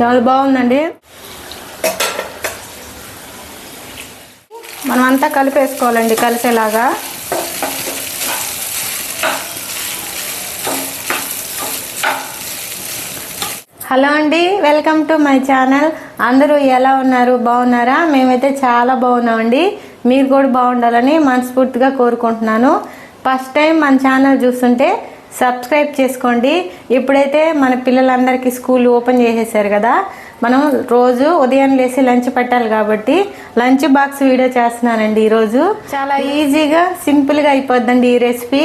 చాలా బాగుందండి. మనం అంతా కలిపేసుకోవాలండి కలిసేలాగా. హలో అండి, వెల్కమ్ టు మై ఛానల్. అందరూ ఎలా ఉన్నారు? బాగున్నారా? మేమైతే చాలా బాగున్నామండి. మీరు కూడా బాగుండాలని మనస్ఫూర్తిగా కోరుకుంటున్నాను. ఫస్ట్ టైం మన ఛానల్ చూస్తుంటే సబ్స్క్రైబ్ చేసుకోండి. ఇప్పుడైతే మన పిల్లలందరికీ స్కూల్ ఓపెన్ చేసేసారు కదా, మనం రోజు ఉదయం లేసి లంచ్ పెట్టాలి కాబట్టి లంచ్ బాక్స్ వీడియో చేస్తున్నానండి. ఈరోజు చాలా ఈజీగా సింపుల్గా అయిపోద్దండి ఈ రెసిపీ.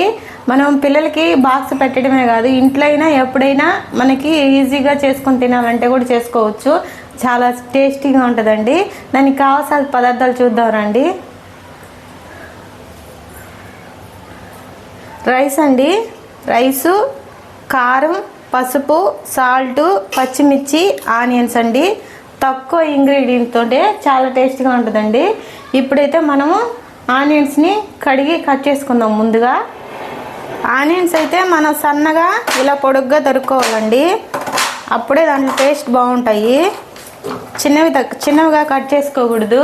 మనం పిల్లలకి బాక్స్ పెట్టడమే కాదు, ఇంట్లో అయినా ఎప్పుడైనా మనకి ఈజీగా చేసుకొని తినాలంటే కూడా చేసుకోవచ్చు. చాలా టేస్టీగా ఉంటుందండి. దానికి కావాల్సిన పదార్థాలు చూద్దాం రండి. రైస్ అండి, రైసు, కారం, పసుపు, సాల్ట్, పచ్చిమిర్చి, ఆనియన్స్ అండి. తక్కువ ఇంగ్రీడియంట్ తోటే చాలా టేస్టీగా ఉంటుందండి. ఇప్పుడైతే మనము ఆనియన్స్ని కడిగి కట్ చేసుకుందాం. ముందుగా ఆనియన్స్ అయితే మనం సన్నగా ఇలా పొడుగ్గా తరుక్కోవాలండి, అప్పుడే దాంట్లో టేస్ట్ బాగుంటాయి. చిన్నవిగా కట్ చేసుకోకూడదు.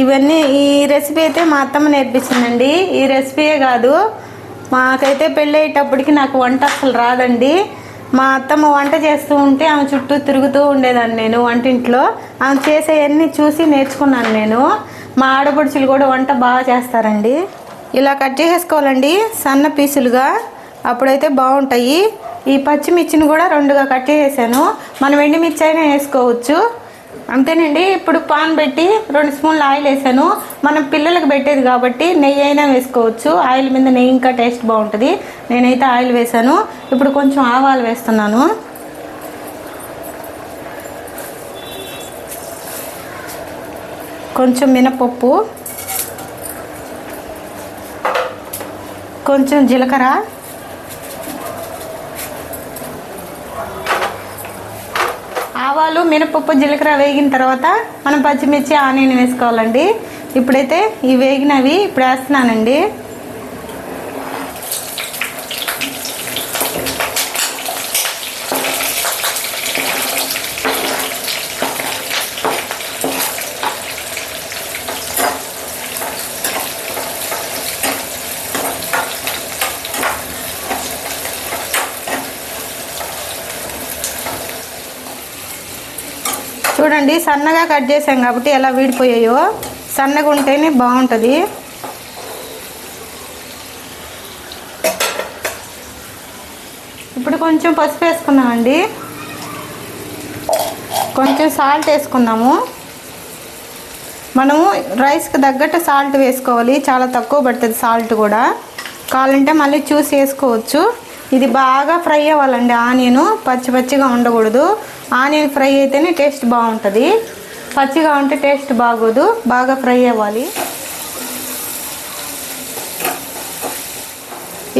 ఇవన్నీ ఈ రెసిపీ అయితే మా అత్తమ్మ నేర్పించిందండి. ఈ రెసిపీయే కాదు, మాకైతే పెళ్ళి అయ్యేటప్పటికి నాకు వంట అసలు రాదండి. మా అత్తమ్మ వంట చేస్తూ ఉంటే ఆమె చుట్టూ తిరుగుతూ ఉండేదాన్ని నేను వంటింట్లో. ఆమె చేసేవన్నీ చూసి నేర్చుకున్నాను నేను. మా ఆడపడుచులు కూడా వంట బాగా చేస్తారండి. ఇలా కట్ చేసేసుకోవాలండి సన్న పీసులుగా, అప్పుడైతే బాగుంటాయి. ఈ పచ్చిమిర్చిని కూడా రెండుగా కట్ చేసేసాను. మనం ఎండుమిర్చి అయినా వేసుకోవచ్చు, అంతేనండి. ఇప్పుడు పాన్ పెట్టి 2 స్పూన్లు ఆయిల్ వేసాను. మనం పిల్లలకు పెట్టేది కాబట్టి నెయ్యి అయినా వేసుకోవచ్చు. ఆయిల్ మీద నెయ్యి ఇంకా టేస్ట్ బాగుంటుంది. నేనైతే ఆయిల్ వేసాను. ఇప్పుడు కొంచెం ఆవాలు వేస్తున్నాను. కొంచెం మినపప్పు, కొంచెం జీలకర్ర, ఆవాలు, మినపప్పు, జీలకర్ర వేగిన తర్వాత మనం పచ్చిమిర్చి, ఆనియన్ వేసుకోవాలండి. ఇప్పుడైతే ఈ వేగినవి ఇప్పుడు వేస్తున్నానండి. చూడండి, సన్నగా కట్ చేసాం కాబట్టి ఎలా వీడిపోయాయో. సన్నగా ఉంటేనే బాగుంటుంది. ఇప్పుడు కొంచెం పసుపు వేసుకున్నామండి, కొంచెం సాల్ట్ వేసుకున్నాము. మనము రైస్కి తగ్గట్టు సాల్ట్ వేసుకోవాలి, చాలా తక్కువ పడుతుంది సాల్ట్ కూడా. కావాలంటే మళ్ళీ చూసి వేసుకోవచ్చు. ఇది బాగా ఫ్రై అవ్వాలండి. ఆనియన్ పచ్చిగా ఉండకూడదు. ఆనియన్ ఫ్రై అయితేనే టేస్ట్ బాగుంటుంది, పచ్చిగా ఉంటే టేస్ట్ బాగోదు. బాగా ఫ్రై అవ్వాలి.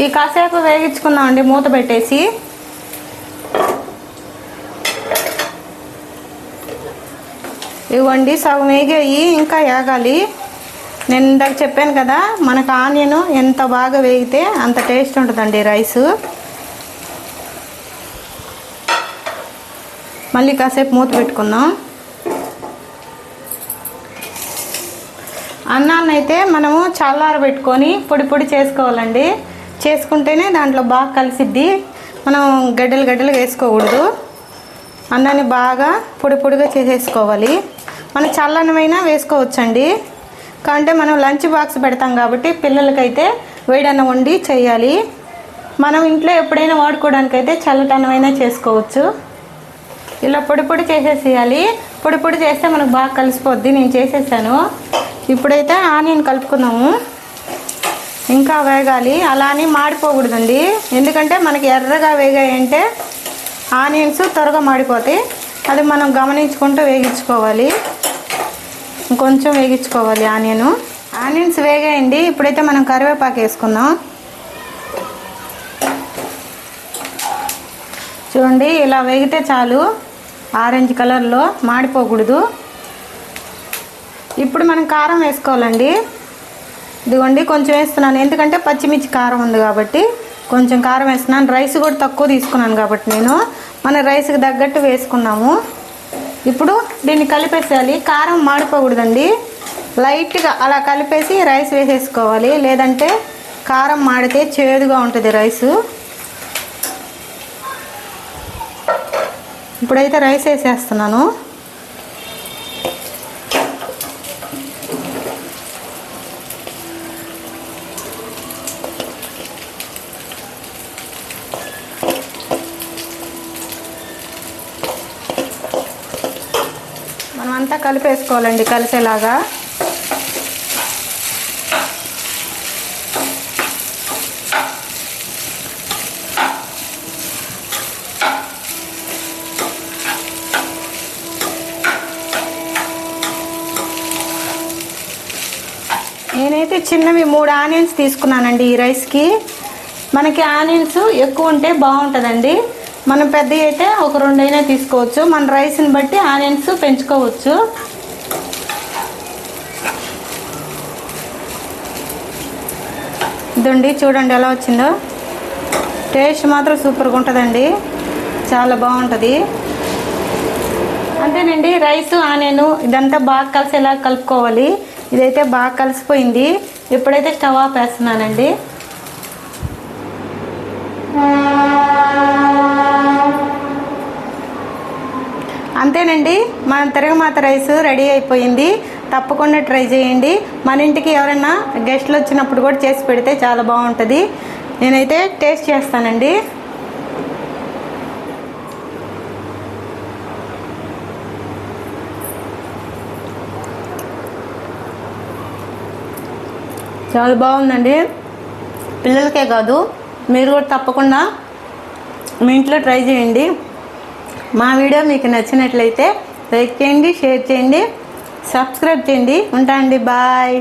ఈ కాసేపు వేగించుకుందామండి మూత పెట్టేసి. ఇవ్వండి, సగం వేగాయి, ఇంకా వేగాలి. నేను ఇందాక చెప్పాను కదా, మనకు ఆనియన్ ఎంత బాగా వేగితే అంత టేస్ట్ ఉంటుందండి రైసు. మళ్ళీ కాసేపు మూత పెట్టుకుందాం. అన్నాన్ని అయితే మనము చల్లారబెట్టుకొని పొడి చేసుకోవాలండి. చేసుకుంటేనే దాంట్లో బాగా కలిసిద్ది. మనం గడ్డలు వేసుకోకూడదు. అన్నాన్ని బాగా పొడిగా చేసేసుకోవాలి. మనం చల్లనమైనా వేసుకోవచ్చండి. కాంటే మనం లంచ్ బాక్స్ పెడతాం కాబట్టి పిల్లలకైతే వేడన్నం వండి చేయాలి. మనం ఇంట్లో ఎప్పుడైనా వాడుకోవడానికైతే చల్లటన్నమైనా చేసుకోవచ్చు. ఇలా పొడి చేసేసేయాలి. పొడి చేస్తే మనకు బాగా కలిసిపోద్ది. నేను చేసేసాను. ఇప్పుడైతే ఆనియన్ కలుపుకుందాము. ఇంకా వేగాలి, అలా అని మాడిపోకూడదండి. ఎందుకంటే మనకి ఎర్రగా వేగాయంటే ఆనియన్స్ త్వరగా మాడిపోతాయి. అది మనం గమనించుకుంటూ వేగించుకోవాలి. కొంచెం వేగించుకోవాలి ఆనియన్స్ వేగాయండి. ఇప్పుడైతే మనం కరివేపాకు వేసుకుందాం. చూడండి, ఇలా వేగితే చాలు, ఆరెంజ్ కలర్లో, మాడిపోకూడదు. ఇప్పుడు మనం కారం వేసుకోవాలండి. ఇదిగోండి కొంచెం వేస్తున్నాను, ఎందుకంటే పచ్చిమిర్చి కారం ఉంది కాబట్టి కొంచెం కారం వేస్తున్నాను. రైస్ కూడా తక్కువ తీసుకున్నాను కాబట్టి నేను. మన రైస్కి తగ్గట్టు వేసుకున్నాము. ఇప్పుడు దీన్ని కలిపేసేయాలి. కారం మాడిపోకూడదండి, లైట్గా అలా కలిపేసి రైస్ వేసేసుకోవాలి, లేదంటే కారం మాడితే చేదుగా ఉంటుంది రైసు. ఇప్పుడైతే రైస్ వేసేస్తున్నాను. మనం అంతా కలిపేసుకోవాలండి కలిసేలాగా. నేనైతే చిన్నవి 3 ఆనియన్స్ తీసుకున్నానండి ఈ రైస్కి. మనకి ఆనియన్స్ ఎక్కువ ఉంటే బాగుంటుందండి. మనం పెద్దవి అయితే ఒక 2 అయినా తీసుకోవచ్చు. మన రైస్ని బట్టి ఆనియన్స్ పెంచుకోవచ్చు. ఇదండి చూడండి ఎలా వచ్చిందో. టేస్ట్ మాత్రం సూపర్గా ఉంటుందండి, చాలా బాగుంటుంది. అంతేనండి, రైస్ ఆనియన్ ఇదంతా బాగా కలిసేలా కలుపుకోవాలి. ఇదైతే బాగా కలిసిపోయింది. ఇప్పుడైతే స్టవ్ ఆఫ్ వేస్తున్నానండి. అంతేనండి, మన తిరగమాత రైస్ రెడీ అయిపోయింది. తప్పకుండా ట్రై చేయండి. మన ఇంటికి ఎవరైనా గెస్ట్లు వచ్చినప్పుడు కూడా చేసి పెడితే చాలా బాగుంటుంది. నేనైతే టేస్ట్ చేస్తానండి. చాలా బాగుందండి. పిల్లలకే కాదు, మీరు కూడా తప్పకుండా మీ ఇంట్లో ట్రై చేయండి. మా వీడియో మీకు నచ్చినట్లయితే లైక్ చేయండి, షేర్ చేయండి, సబ్స్క్రైబ్ చేయండి. ఉంటా అండి, బాయ్.